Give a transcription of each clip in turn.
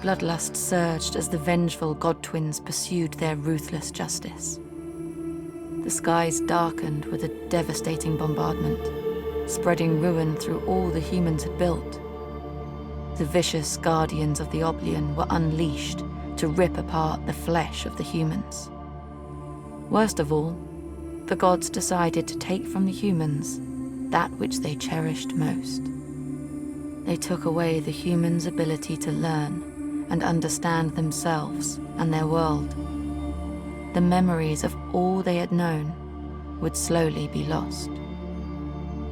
bloodlust surged as the vengeful god-twins pursued their ruthless justice. The skies darkened with a devastating bombardment, spreading ruin through all the humans had built. The vicious guardians of the Oblivion were unleashed to rip apart the flesh of the humans. Worst of all, the gods decided to take from the humans that which they cherished most. They took away the humans' ability to learn and understand themselves and their world. The memories of all they had known would slowly be lost.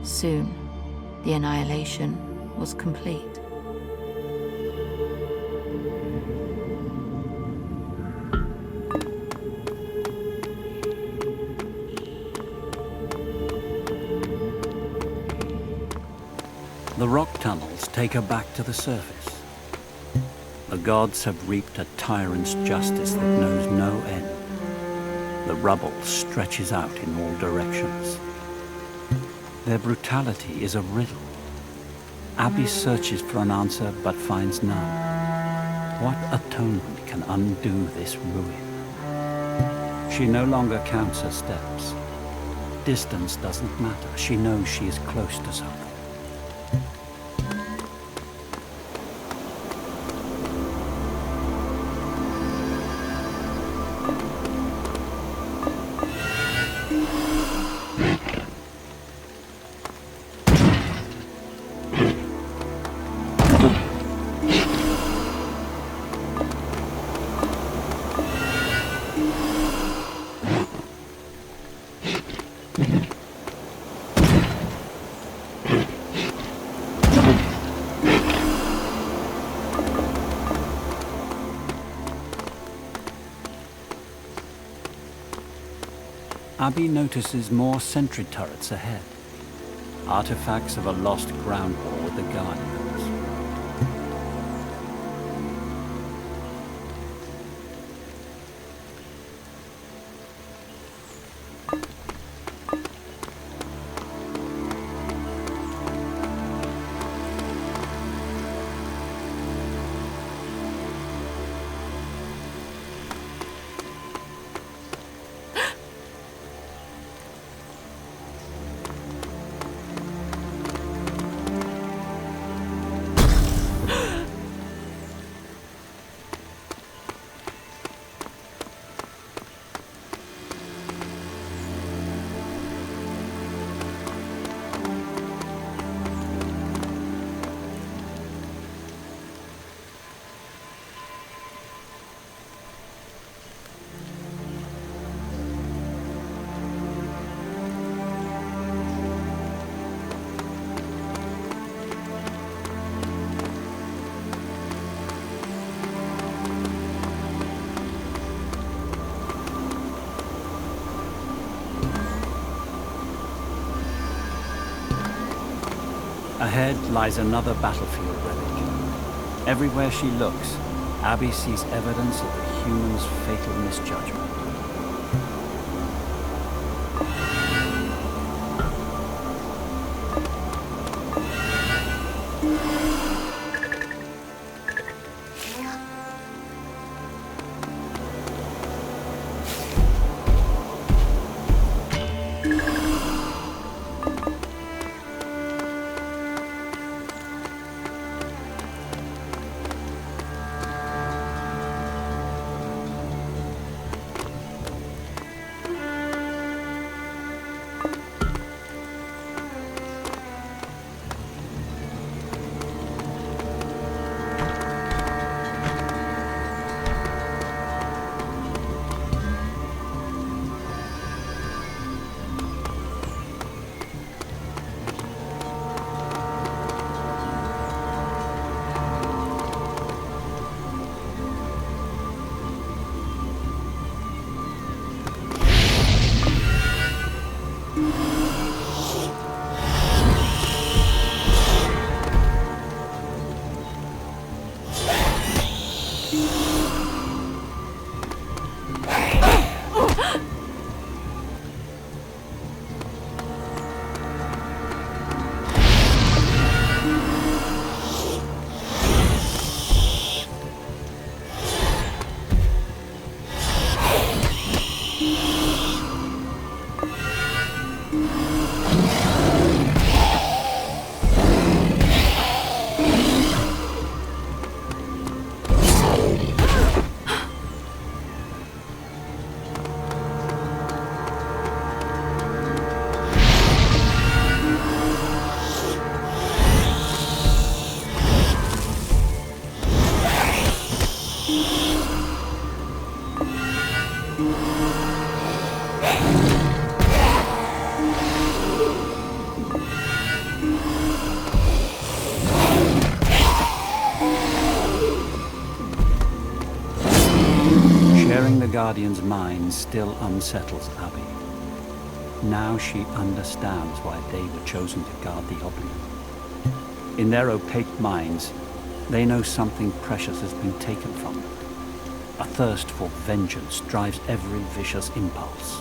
Soon, the annihilation was complete. The rock tunnels take her back to the surface. The gods have reaped a tyrant's justice that knows no end. The rubble stretches out in all directions. Their brutality is a riddle. Abby searches for an answer but finds none. What atonement can undo this ruin? She no longer counts her steps. Distance doesn't matter. She knows she is close to something. Abby notices more sentry turrets ahead, artifacts of a lost ground war with the Guardians. Ahead lies another battlefield relic. Everywhere she looks, Abby sees evidence of the human's fatal misjudgment. Guardian's mind still unsettles Abby. Now she understands why they were chosen to guard the Oblivion. In their opaque minds, they know something precious has been taken from them. A thirst for vengeance drives every vicious impulse.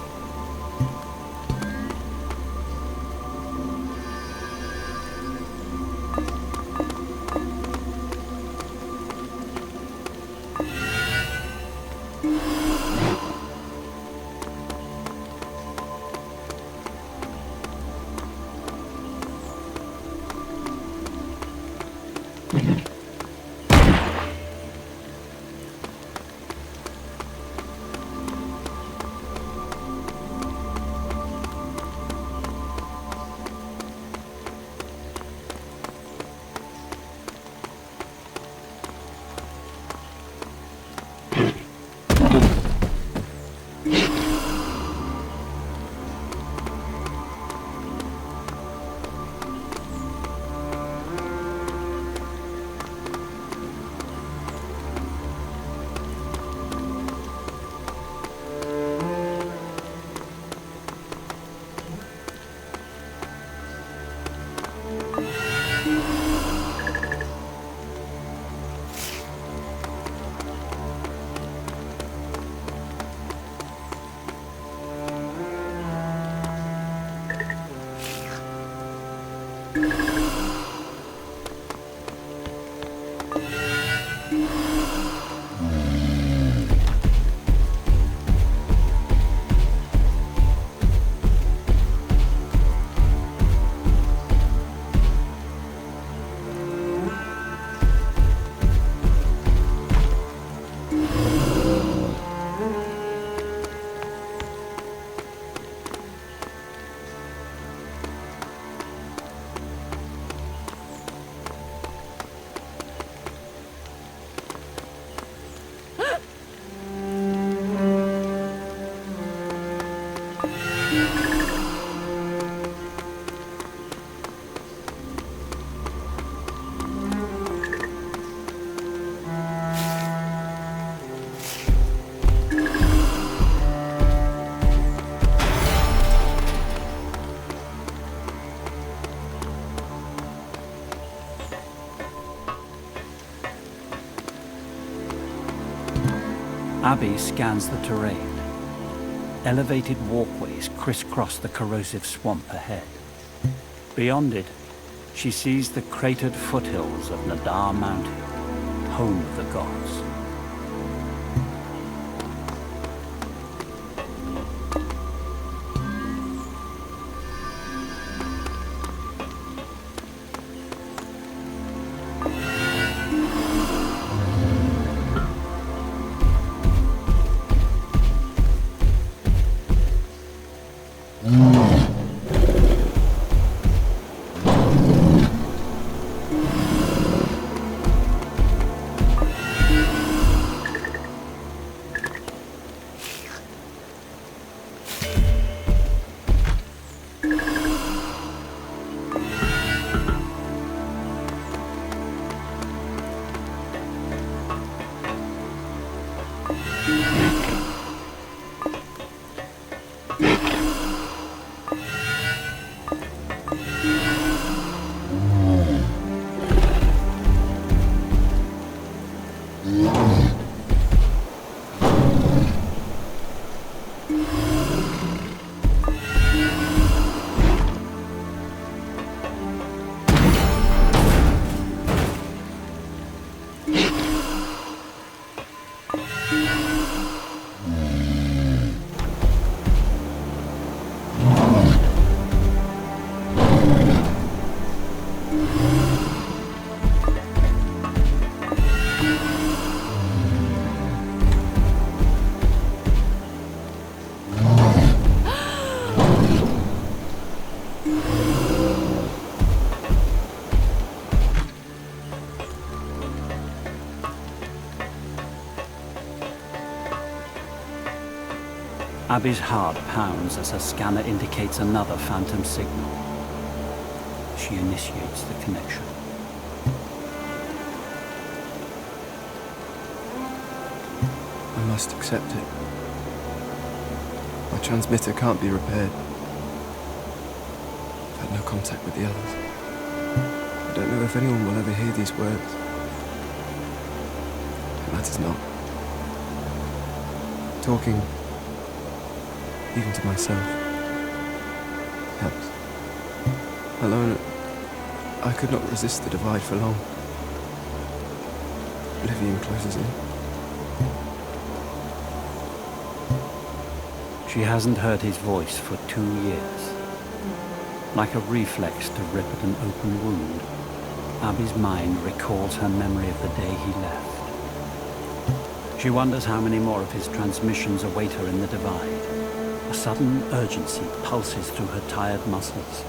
Abby scans the terrain. Elevated walkways crisscross the corrosive swamp ahead. Beyond it, she sees the cratered foothills of Nadar Mountain, home of the gods. Abby's heart pounds as her scanner indicates another phantom signal. She initiates the connection. I must accept it. My transmitter can't be repaired. I've had no contact with the others. I don't know if anyone will ever hear these words. It matters not. Talking, even to myself, helps. Alone, I could not resist the divide for long. Oblivion closes in. She hasn't heard his voice for 2 years. Like a reflex to rip at an open wound, Abby's mind recalls her memory of the day he left. She wonders how many more of his transmissions await her in the divide. A sudden urgency pulses through her tired muscles.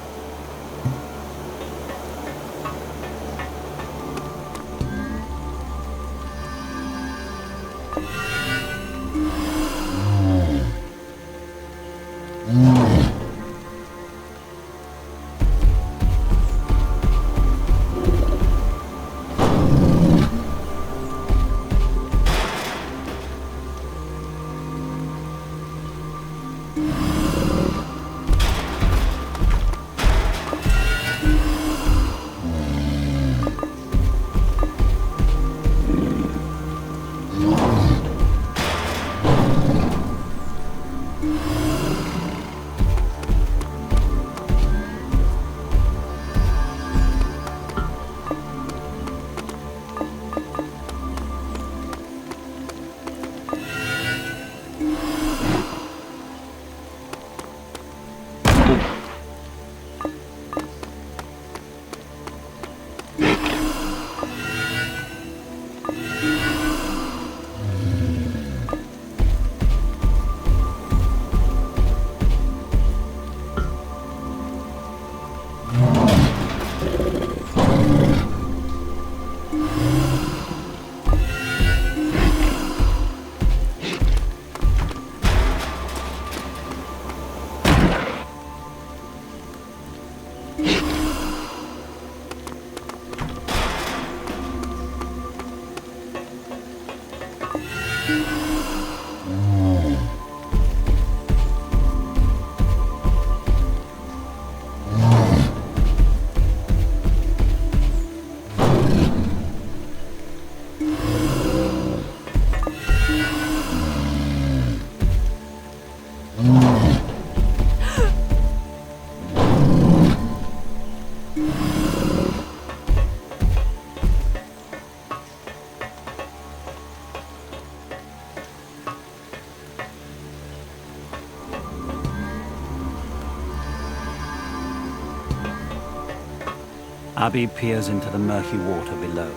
Abby peers into the murky water below.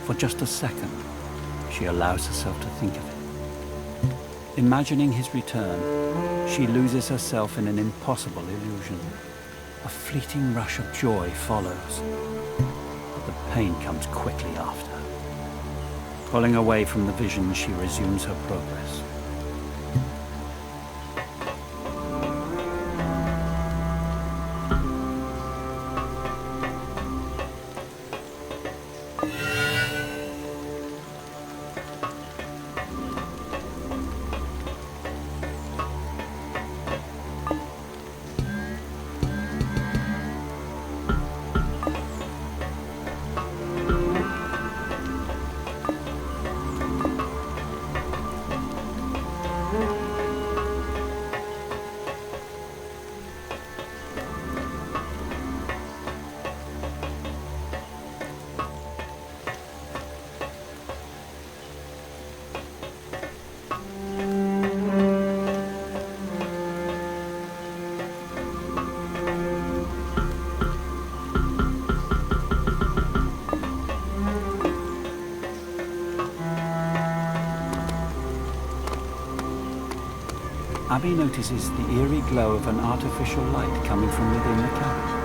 For just a second, she allows herself to think of it. Imagining his return, she loses herself in an impossible illusion. A fleeting rush of joy follows. The pain comes quickly after. Pulling away from the vision, she resumes her progress. Abby notices the eerie glow of an artificial light coming from within the cabin.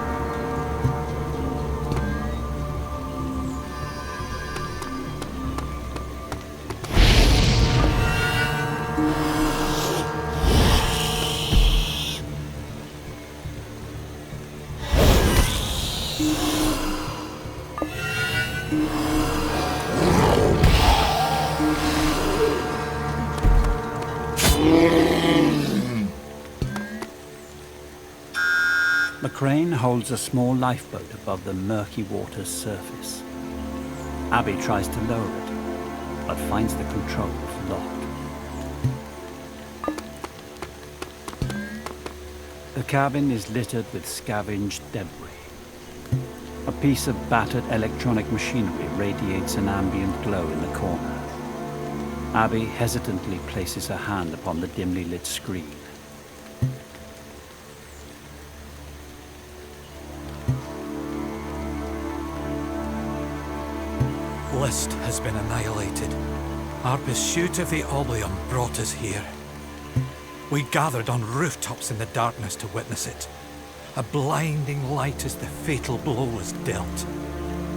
The crane holds a small lifeboat above the murky water's surface. Abby tries to lower it, but finds the controls locked. The cabin is littered with scavenged debris. A piece of battered electronic machinery radiates an ambient glow in the corner. Abby hesitantly places her hand upon the dimly lit screen. List has been annihilated. Our pursuit of the Oblium brought us here. We gathered on rooftops in the darkness to witness it. A blinding light as the fatal blow was dealt.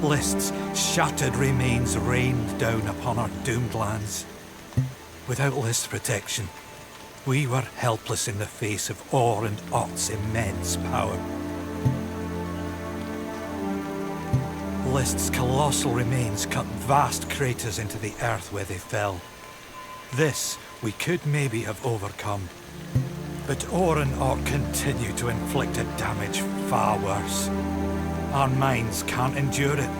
List's shattered remains rained down upon our doomed lands. Without List's protection, we were helpless in the face of Or and Ott's immense power. List's colossal remains cut vast craters into the earth where they fell. This we could maybe have overcome. But Or and Ott continue to inflict a damage far worse. Our minds can't endure it.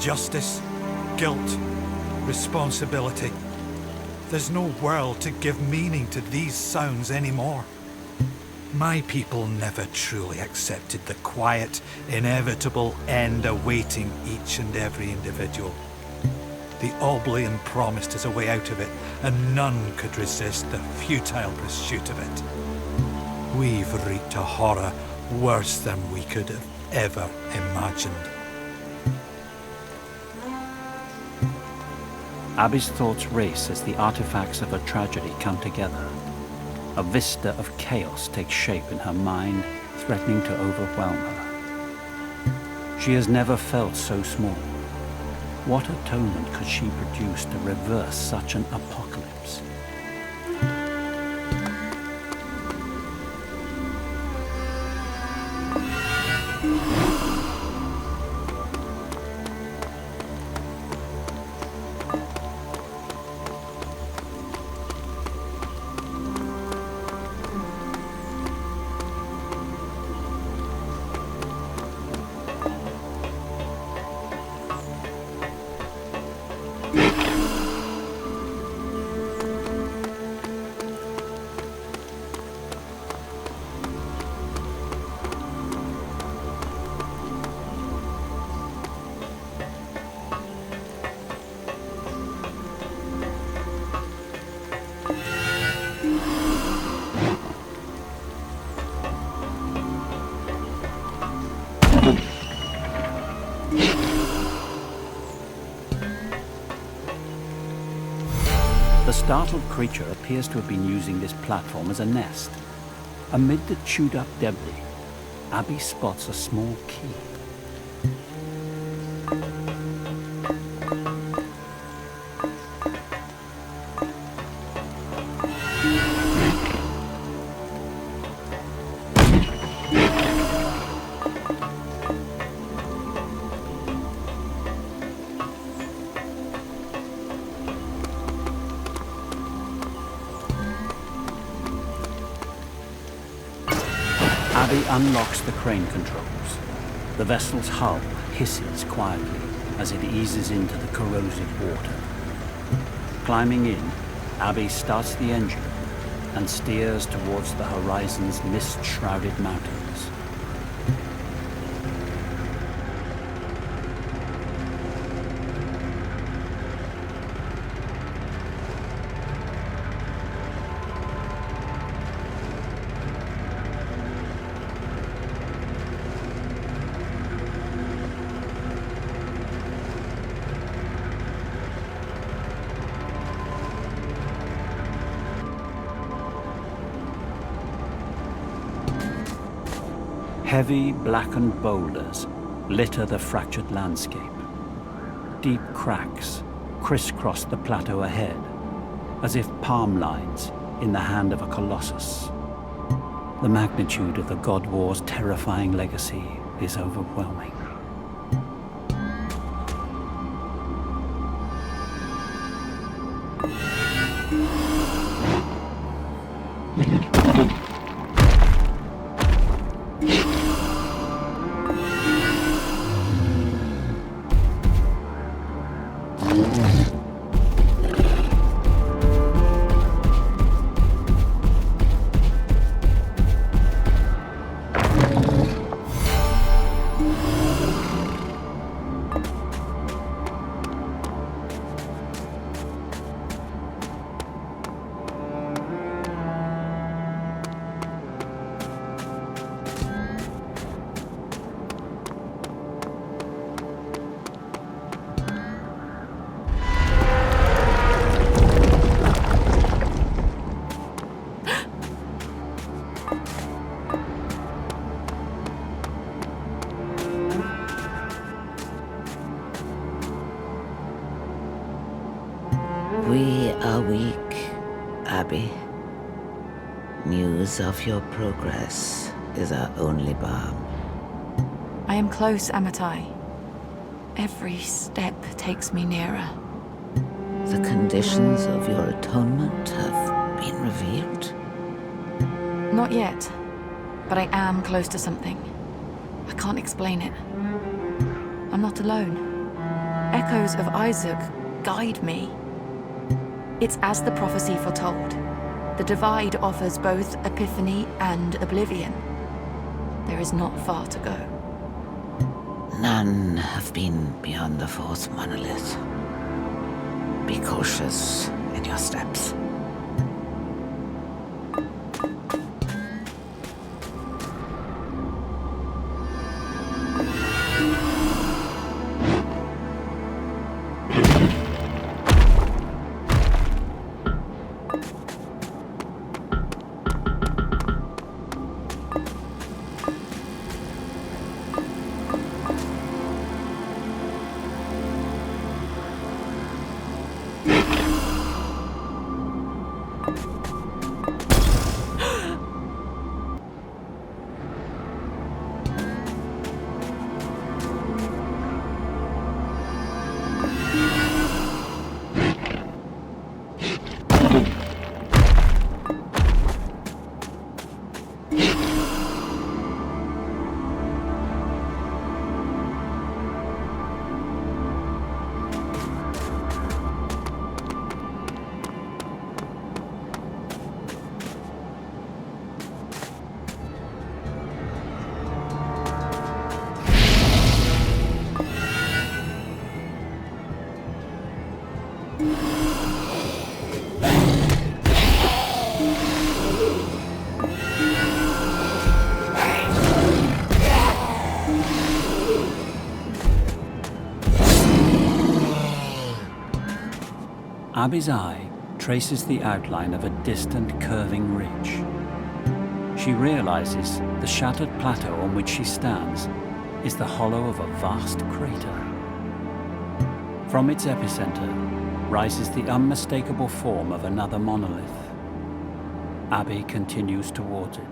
Justice, guilt, responsibility. There's no world to give meaning to these sounds anymore. My people never truly accepted the quiet, inevitable end awaiting each and every individual. The Oblium promised us a way out of it, and none could resist the futile pursuit of it. We've reaped a horror worse than we could have ever imagined. Abby's thoughts race as the artifacts of her tragedy come together. A vista of chaos takes shape in her mind, threatening to overwhelm her. She has never felt so small. What atonement could she produce to reverse such an apocalypse? The startled creature appears to have been using this platform as a nest. Amid the chewed-up debris, Abby spots a small key. Abby unlocks the crane controls. The vessel's hull hisses quietly as it eases into the corrosive water. Climbing in, Abby starts the engine and steers towards the horizon's mist-shrouded mountains. Heavy, blackened boulders litter the fractured landscape. Deep cracks crisscross the plateau ahead, as if palm lines in the hand of a colossus. The magnitude of the God War's terrifying legacy is overwhelming. We are weak, Abby. News of your progress is our only balm. I am close, Amatai. Every step takes me nearer. The conditions of your atonement have been revealed. Not yet, but I am close to something. I can't explain it. I'm not alone. Echoes of Isaac guide me. It's as the prophecy foretold. The Divide offers both epiphany and oblivion. There is not far to go. None have been beyond the fourth monolith. Be cautious in your steps. Abby's eye traces the outline of a distant curving ridge. She realizes the shattered plateau on which she stands is the hollow of a vast crater. From its epicenter rises the unmistakable form of another monolith. Abby continues towards it.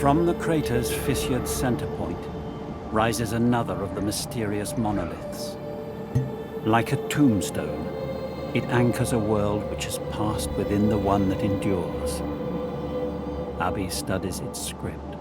From the crater's fissured center point rises another of the mysterious monoliths. Like a tombstone, it anchors a world which has passed within the one that endures. Abby studies its script.